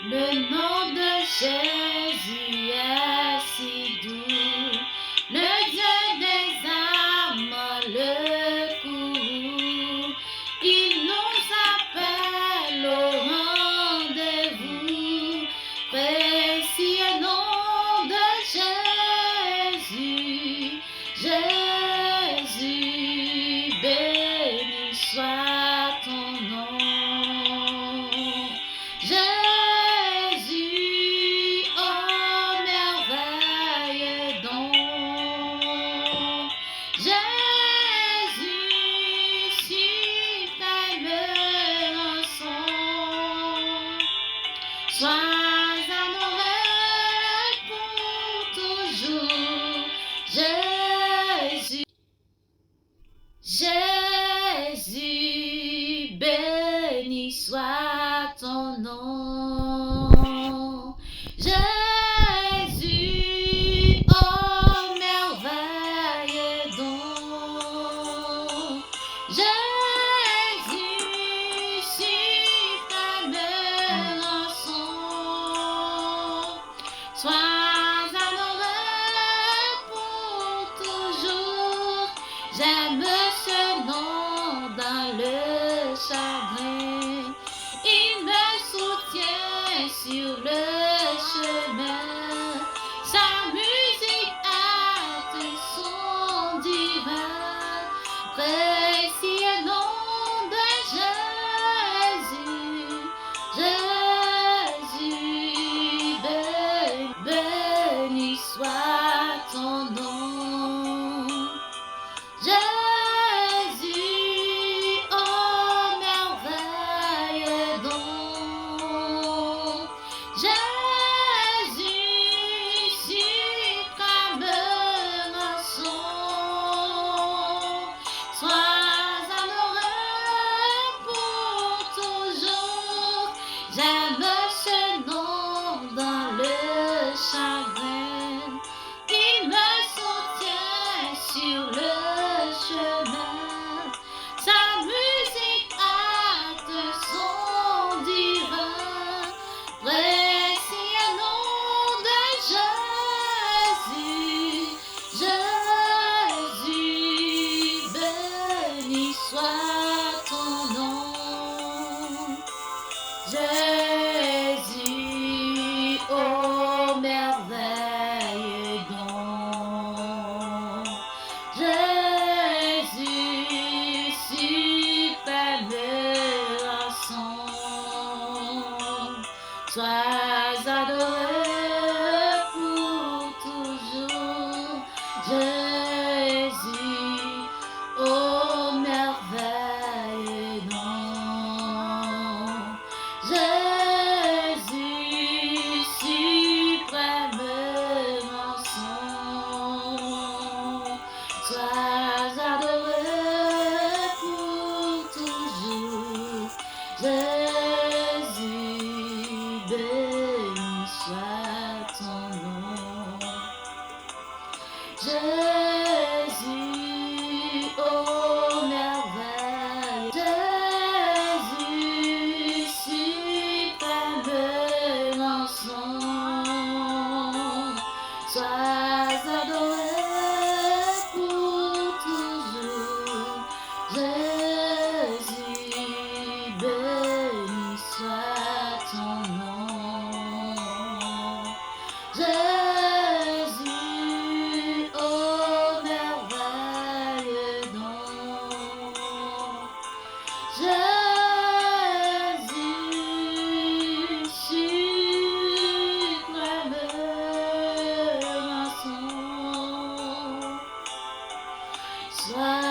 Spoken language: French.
Le nom de Jésus est si doux, le Dieu des âmes, le courroux, il nous appelle au rendez-vous, précieux nom de Jésus, Jésus, béni soit ton nom. Jésus, oh merveille donc. Jésus, suprême rançon. Sois adoré pour toujours. Jésus, Jésus, béni soit ton nom. Jésus, oh merveille donc. Jésus, suprême rançon. Sois adoré pour toujours. J'aime ce nom dans le chagrin. Il me soutient sur le chemin. Sa musique a un son divin. Précieux nom de Jésus. Jésus, béni soit ton nom. Jésus, oh merveille donc. Jésus, suprême rançon. Sois adoré pour toujours. J'aime ce nom dans le chagrin. Il me soutient sur le chemin. Sa musique a un son divin. Précieux nom de Jésus. Jésus, béni soit ton nom. Jésus, oh merveille donc. Jésus, suprême rançon. Sois adoré pour toujours. Jésus, oh merveille donc. Jésus, suprême rançon. Sois adoré pour toujours. Jésus, béni soit ton nom. Jésus, oh merveille. Jésus, suprême rançon. Sois adoré pour toujours. Jésus, béni soit ton nom. Jésus, oh merveille donc. Jésus, suprême rançon. Sois